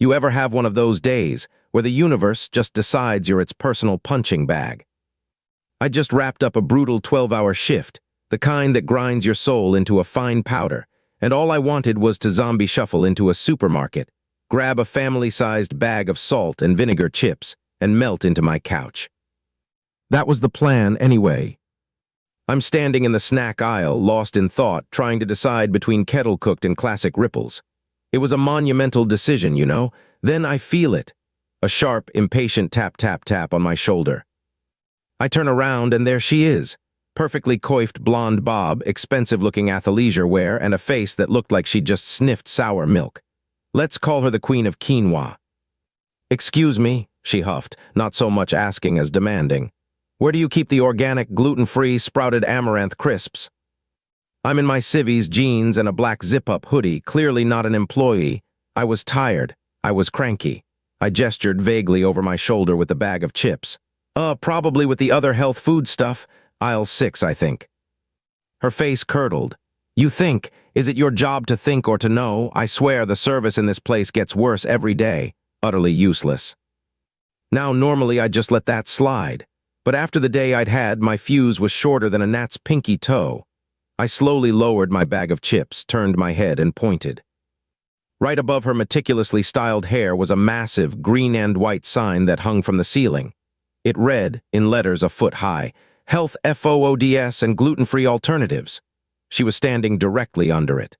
You ever have one of those days where the universe just decides you're its personal punching bag? I just wrapped up a brutal 12-hour shift, the kind that grinds your soul into a fine powder, and all I wanted was to zombie shuffle into a supermarket, grab a family-sized bag of salt and vinegar chips, and melt into my couch. That was the plan anyway. I'm standing in the snack aisle, lost in thought, trying to decide between kettle-cooked and classic ripples. It was a monumental decision, you know. Then I feel it. A sharp, impatient tap-tap-tap on my shoulder. I turn around and there she is. Perfectly coiffed blonde bob, expensive-looking athleisure wear, and a face that looked like she'd just sniffed sour milk. Let's call her the queen of quinoa. "Excuse me," she huffed, not so much asking as demanding. "Where do you keep the organic, gluten-free, sprouted amaranth crisps?" I'm in my civvies, jeans, and a black zip-up hoodie, clearly not an employee. I was tired. I was cranky. I gestured vaguely over my shoulder with the bag of chips. Probably with the other health food stuff. Aisle 6, I think." Her face curdled. "You think? Is it your job to think or to know? I swear the service in this place gets worse every day." Utterly useless. Now, normally I'd just let that slide. But after the day I'd had, my fuse was shorter than a gnat's pinky toe. I slowly lowered my bag of chips, turned my head, and pointed. Right above her meticulously styled hair was a massive green and white sign that hung from the ceiling. It read, in letters a foot high, "Health FOODS and gluten-free alternatives." She was standing directly under it.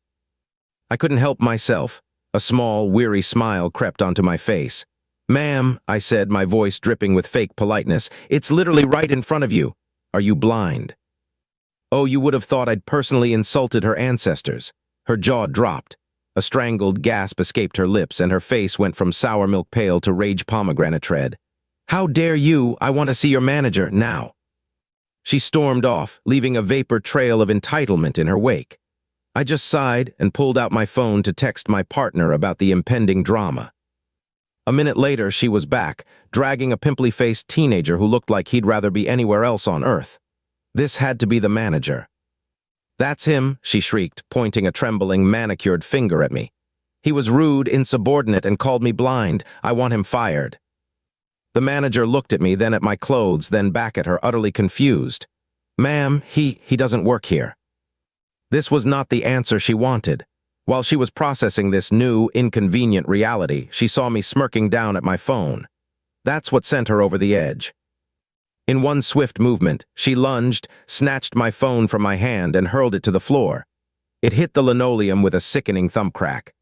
I couldn't help myself. A small, weary smile crept onto my face. "Ma'am," I said, my voice dripping with fake politeness, "it's literally right in front of you. Are you blind?" Oh, you would have thought I'd personally insulted her ancestors. Her jaw dropped. A strangled gasp escaped her lips, and her face went from sour milk pale to rage pomegranate red. "How dare you? I want to see your manager, now." She stormed off, leaving a vapor trail of entitlement in her wake. I just sighed and pulled out my phone to text my partner about the impending drama. A minute later, she was back, dragging a pimply-faced teenager who looked like he'd rather be anywhere else on Earth. This had to be the manager. "That's him," she shrieked, pointing a trembling, manicured finger at me. "He was rude, insubordinate, and called me blind. I want him fired." The manager looked at me, then at my clothes, then back at her, utterly confused. "Ma'am, he doesn't work here." This was not the answer she wanted. While she was processing this new, inconvenient reality, she saw me smirking down at my phone. That's what sent her over the edge. In one swift movement, she lunged, snatched my phone from my hand, and hurled it to the floor. It hit the linoleum with a sickening thump crack.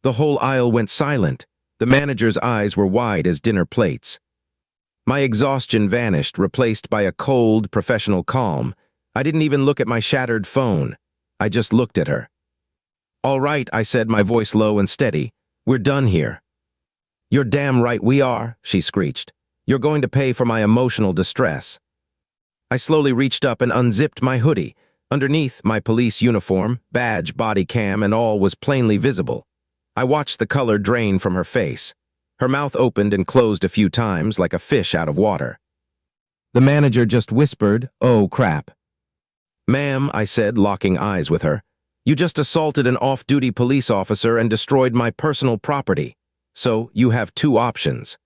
The whole aisle went silent. The manager's eyes were wide as dinner plates. My exhaustion vanished, replaced by a cold, professional calm. I didn't even look at my shattered phone. I just looked at her. "All right," I said, my voice low and steady. "We're done here." "You're damn right we are," she screeched. "You're going to pay for my emotional distress." I slowly reached up and unzipped my hoodie. Underneath, my police uniform, badge, body cam, and all was plainly visible. I watched the color drain from her face. Her mouth opened and closed a few times like a fish out of water. The manager just whispered, "Oh, crap." "Ma'am," I said, locking eyes with her, "you just assaulted an off-duty police officer and destroyed my personal property. So, you have two options.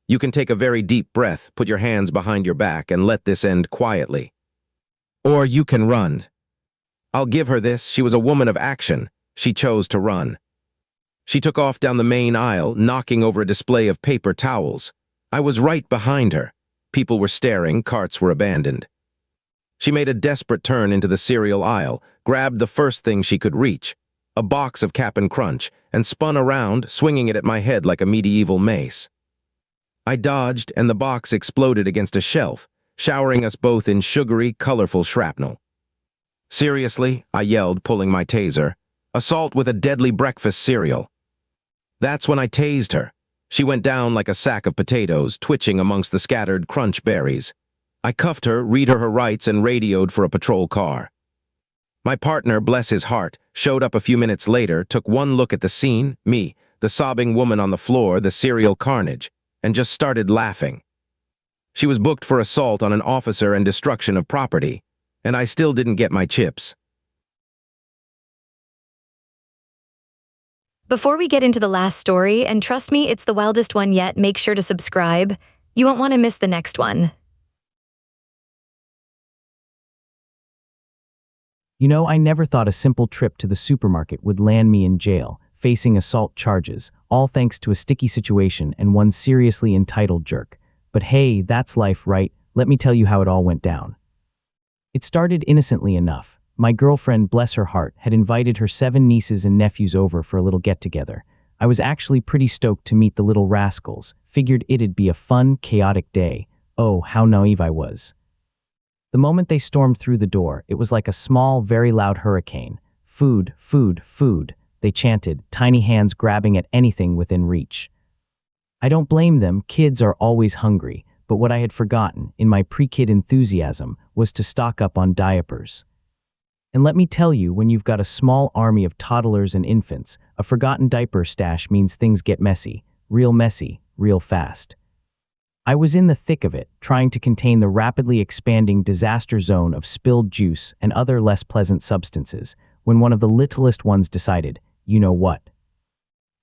You can take a very deep breath, put your hands behind your back, and let this end quietly. Or you can run." I'll give her this. She was a woman of action. She chose to run. She took off down the main aisle, knocking over a display of paper towels. I was right behind her. People were staring, carts were abandoned. She made a desperate turn into the cereal aisle, grabbed the first thing she could reach, a box of Cap'n Crunch, and spun around, swinging it at my head like a medieval mace. I dodged, and the box exploded against a shelf, showering us both in sugary, colorful shrapnel. "Seriously?" I yelled, pulling my taser. "Assault with a deadly breakfast cereal." That's when I tased her. She went down like a sack of potatoes, twitching amongst the scattered crunch berries. I cuffed her, read her rights, and radioed for a patrol car. My partner, bless his heart, showed up a few minutes later, took one look at the scene, me, the sobbing woman on the floor, the cereal carnage, and just started laughing. She was booked for assault on an officer and destruction of property, and I still didn't get my chips. Before we get into the last story, and trust me, it's the wildest one yet, make sure to subscribe. You won't want to miss the next one. You know, I never thought a simple trip to the supermarket would land me in jail, facing assault charges, all thanks to a sticky situation and one seriously entitled jerk. But hey, that's life, right? Let me tell you how it all went down. It started innocently enough. My girlfriend, bless her heart, had invited her 7 nieces and nephews over for a little get-together. I was actually pretty stoked to meet the little rascals, figured it'd be a fun, chaotic day. Oh, how naive I was. The moment they stormed through the door, it was like a small, very loud hurricane. Food, food, food, they chanted, tiny hands grabbing at anything within reach. I don't blame them, kids are always hungry, but what I had forgotten, in my pre-kid enthusiasm, was to stock up on diapers. And let me tell you, when you've got a small army of toddlers and infants, a forgotten diaper stash means things get messy, real fast. I was in the thick of it, trying to contain the rapidly expanding disaster zone of spilled juice and other less pleasant substances, when one of the littlest ones decided, you know what?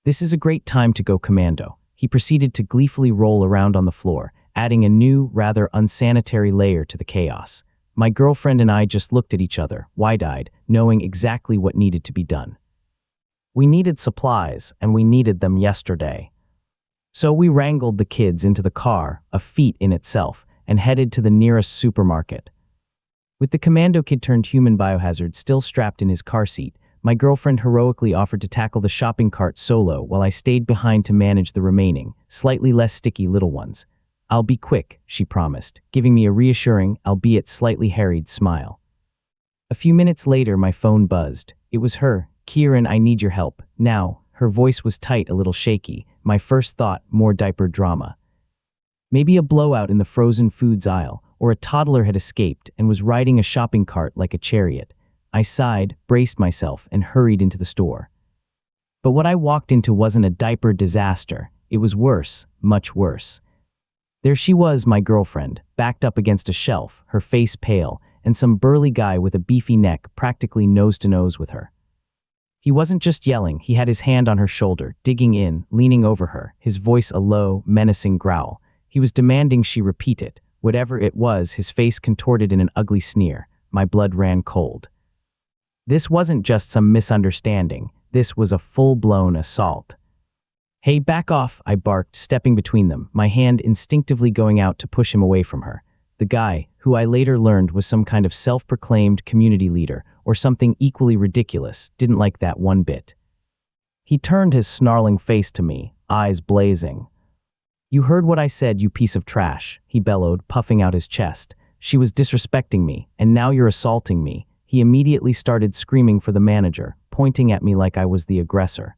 This is a great time to go commando. He proceeded to gleefully roll around on the floor, adding a new, rather unsanitary layer to the chaos. My girlfriend and I just looked at each other, wide-eyed, knowing exactly what needed to be done. We needed supplies, and we needed them yesterday. So we wrangled the kids into the car, a feat in itself, and headed to the nearest supermarket. With the commando kid turned human biohazard still strapped in his car seat, my girlfriend heroically offered to tackle the shopping cart solo while I stayed behind to manage the remaining, slightly less sticky little ones. I'll be quick, she promised, giving me a reassuring, albeit slightly harried smile. A few minutes later, my phone buzzed. It was her. Kieran, I need your help. Now. Her voice was tight, a little shaky. My first thought, more diaper drama. Maybe a blowout in the frozen foods aisle, or a toddler had escaped and was riding a shopping cart like a chariot. I sighed, braced myself, and hurried into the store. But what I walked into wasn't a diaper disaster. It was worse, much worse. There she was, my girlfriend, backed up against a shelf, her face pale, and some burly guy with a beefy neck practically nose to nose with her. He wasn't just yelling, he had his hand on her shoulder, digging in, leaning over her, his voice a low, menacing growl. He was demanding she repeat it. Whatever it was, his face contorted in an ugly sneer. My blood ran cold. This wasn't just some misunderstanding. This was a full-blown assault. Hey, back off, I barked, stepping between them, my hand instinctively going out to push him away from her. The guy, who I later learned was some kind of self-proclaimed community leader or something equally ridiculous, didn't like that one bit. He turned his snarling face to me, eyes blazing. You heard what I said, you piece of trash, he bellowed, puffing out his chest. She was disrespecting me, and now you're assaulting me. He immediately started screaming for the manager, pointing at me like I was the aggressor.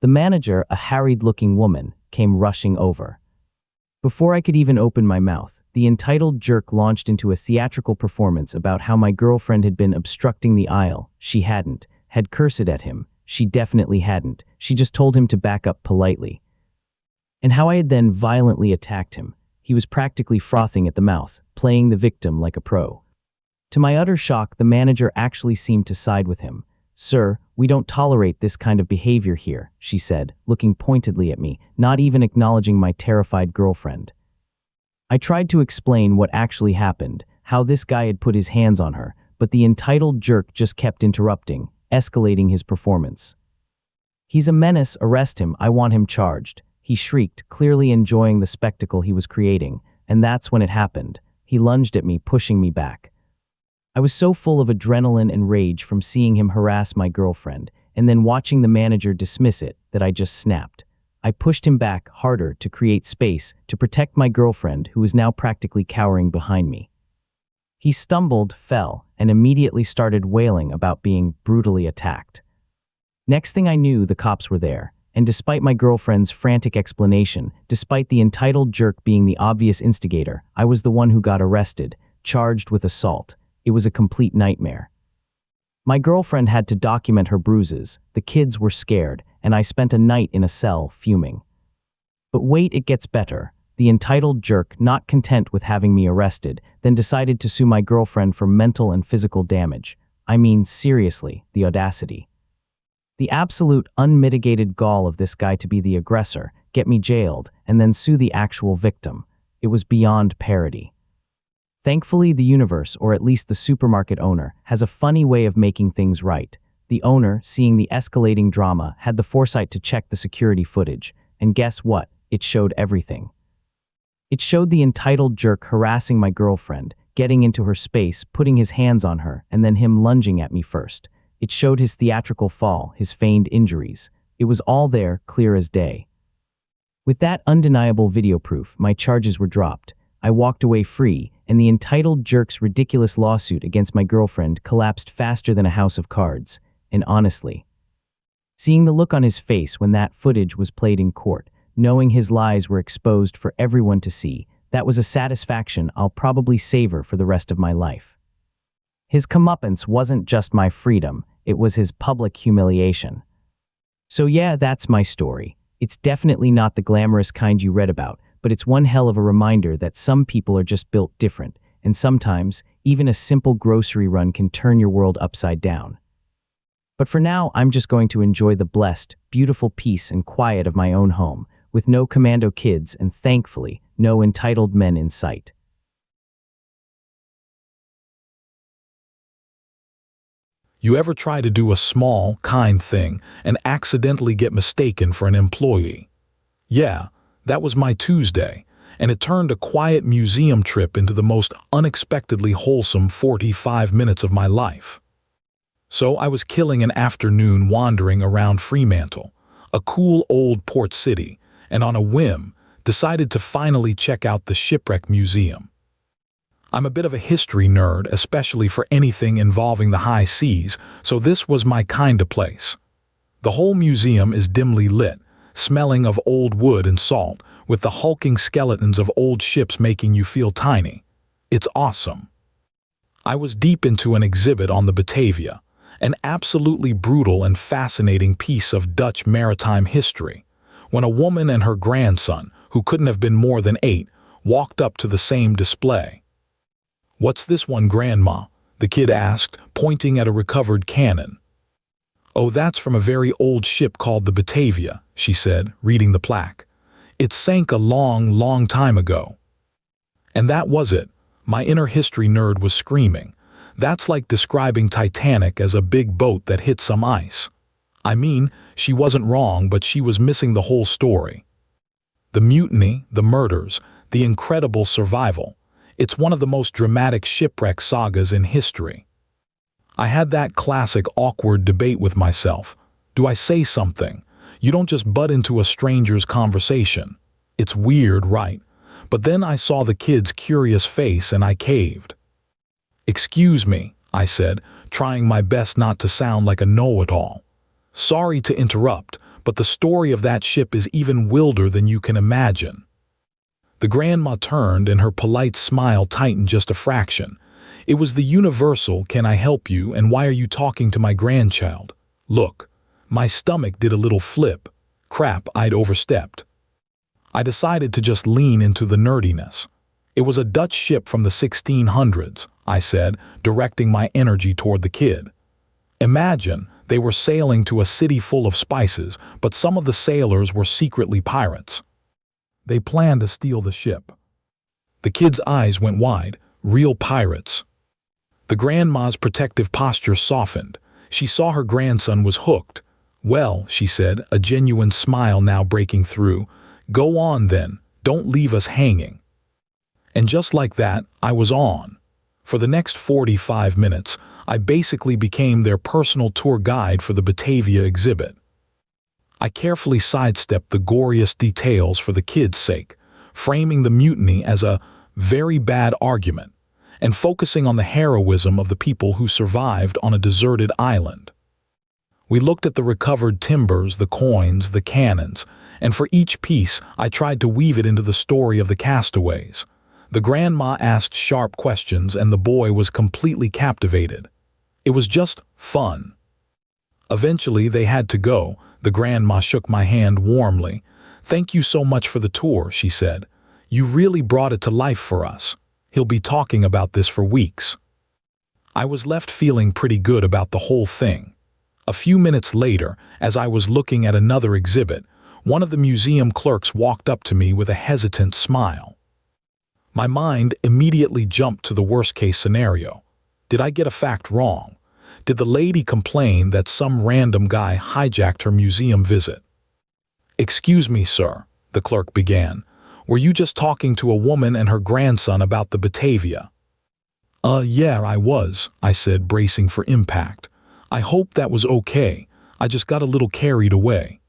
The manager, a harried-looking woman, came rushing over. Before I could even open my mouth, the entitled jerk launched into a theatrical performance about how my girlfriend had been obstructing the aisle. She hadn't. Had cursed at him. She definitely hadn't. She just told him to back up politely. And how I had then violently attacked him. He was practically frothing at the mouth, playing the victim like a pro. To my utter shock, the manager actually seemed to side with him. Sir, we don't tolerate this kind of behavior here, she said, looking pointedly at me, not even acknowledging my terrified girlfriend. I tried to explain what actually happened, how this guy had put his hands on her, but the entitled jerk just kept interrupting, escalating his performance. He's a menace, arrest him, I want him charged, he shrieked, clearly enjoying the spectacle he was creating, and that's when it happened. He lunged at me, pushing me back. I was so full of adrenaline and rage from seeing him harass my girlfriend, and then watching the manager dismiss it, that I just snapped. I pushed him back harder to create space to protect my girlfriend, who was now practically cowering behind me. He stumbled, fell, and immediately started wailing about being brutally attacked. Next thing I knew, the cops were there, and despite my girlfriend's frantic explanation, despite the entitled jerk being the obvious instigator, I was the one who got arrested, charged with assault. It was a complete nightmare. My girlfriend had to document her bruises, the kids were scared, and I spent a night in a cell fuming. But wait, it gets better. The entitled jerk, not content with having me arrested, then decided to sue my girlfriend for mental and physical damage. I mean, seriously, the audacity. The absolute unmitigated gall of this guy to be the aggressor, get me jailed, and then sue the actual victim. It was beyond parody. Thankfully, the universe, or at least the supermarket owner, has a funny way of making things right. The owner, seeing the escalating drama, had the foresight to check the security footage. And guess what? It showed everything. It showed the entitled jerk harassing my girlfriend, getting into her space, putting his hands on her, and then him lunging at me first. It showed his theatrical fall, his feigned injuries. It was all there, clear as day. With that undeniable video proof, my charges were dropped. I walked away free, and the entitled jerk's ridiculous lawsuit against my girlfriend collapsed faster than a house of cards. And honestly, seeing the look on his face when that footage was played in court, knowing his lies were exposed for everyone to see, that was a satisfaction I'll probably savor for the rest of my life. His comeuppance wasn't just my freedom, it was his public humiliation. So yeah, that's my story. It's definitely not the glamorous kind you read about, but it's one hell of a reminder that some people are just built different, and sometimes, even a simple grocery run can turn your world upside down. But for now, I'm just going to enjoy the blessed, beautiful peace and quiet of my own home, with no commando kids and, thankfully, no entitled men in sight. You ever try to do a small, kind thing and accidentally get mistaken for an employee? Yeah, that was my Tuesday, and it turned a quiet museum trip into the most unexpectedly wholesome 45 minutes of my life. So I was killing an afternoon wandering around Fremantle, a cool old port city, and on a whim, decided to finally check out the Shipwreck Museum. I'm a bit of a history nerd, especially for anything involving the high seas, so this was my kind of place. The whole museum is dimly lit, smelling of old wood and salt, with the hulking skeletons of old ships making you feel tiny. It's awesome. I was deep into an exhibit on the Batavia, an absolutely brutal and fascinating piece of Dutch maritime history, when a woman and her grandson, who couldn't have been more than 8, walked up to the same display. "What's this one, Grandma?" the kid asked, pointing at a recovered cannon. "Oh, that's from a very old ship called the Batavia," she said, reading the plaque. "It sank a long, long time ago." And that was it. My inner history nerd was screaming. That's like describing Titanic as a big boat that hit some ice. I mean, she wasn't wrong, but she was missing the whole story. The mutiny, the murders, the incredible survival. It's one of the most dramatic shipwreck sagas in history. I had that classic awkward debate with myself. Do I say something? You don't just butt into a stranger's conversation. It's weird, right? But then I saw the kid's curious face and I caved. "Excuse me," I said, trying my best not to sound like a know-it-all. "Sorry to interrupt, but the story of that ship is even wilder than you can imagine." The grandma turned and her polite smile tightened just a fraction. It was the universal, "Can I help you, and why are you talking to my grandchild?" Look, my stomach did a little flip. Crap, I'd overstepped. I decided to just lean into the nerdiness. "It was a Dutch ship from the 1600s, I said, directing my energy toward the kid. "Imagine, they were sailing to a city full of spices, but some of the sailors were secretly pirates. They planned to steal the ship." The kid's eyes went wide. Real pirates. The grandma's protective posture softened. She saw her grandson was hooked. "Well," she said, a genuine smile now breaking through, "go on then, don't leave us hanging." And just like that, I was on. For the next 45 minutes, I basically became their personal tour guide for the Batavia exhibit. I carefully sidestepped the goriest details for the kids' sake, framing the mutiny as a very bad argument, and focusing on the heroism of the people who survived on a deserted island. We looked at the recovered timbers, the coins, the cannons, and for each piece I tried to weave it into the story of the castaways. The grandma asked sharp questions and the boy was completely captivated. It was just fun. Eventually they had to go. The grandma shook my hand warmly. "Thank you so much for the tour," she said. "You really brought it to life for us. He'll be talking about this for weeks." I was left feeling pretty good about the whole thing. A few minutes later, as I was looking at another exhibit, one of the museum clerks walked up to me with a hesitant smile. My mind immediately jumped to the worst-case scenario. Did I get a fact wrong? Did the lady complain that some random guy hijacked her museum visit? "Excuse me, sir," the clerk began. "Were you just talking to a woman and her grandson about the Batavia?" Yeah, I was," I said, bracing for impact. "I hope that was okay. I just got a little carried away."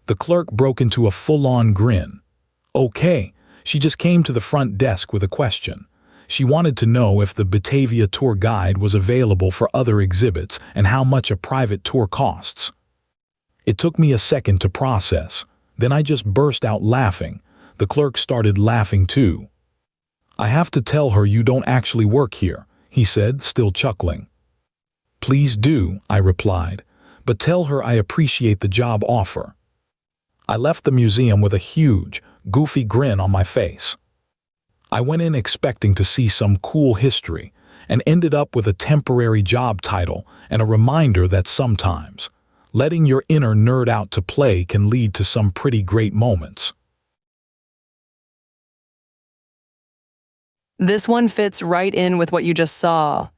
The clerk broke into a full-on grin. "Okay." She just came to the front desk with a question. She wanted to know if the Batavia tour guide was available for other exhibits and how much a private tour costs. It took me a second to process. Then I just burst out laughing. The clerk started laughing too. "I have to tell her you don't actually work here," he said, still chuckling. "Please do," I replied, "but tell her I appreciate the job offer." I left the museum with a huge, goofy grin on my face. I went in expecting to see some cool history and ended up with a temporary job title and a reminder that sometimes letting your inner nerd out to play can lead to some pretty great moments. This one fits right in with what you just saw.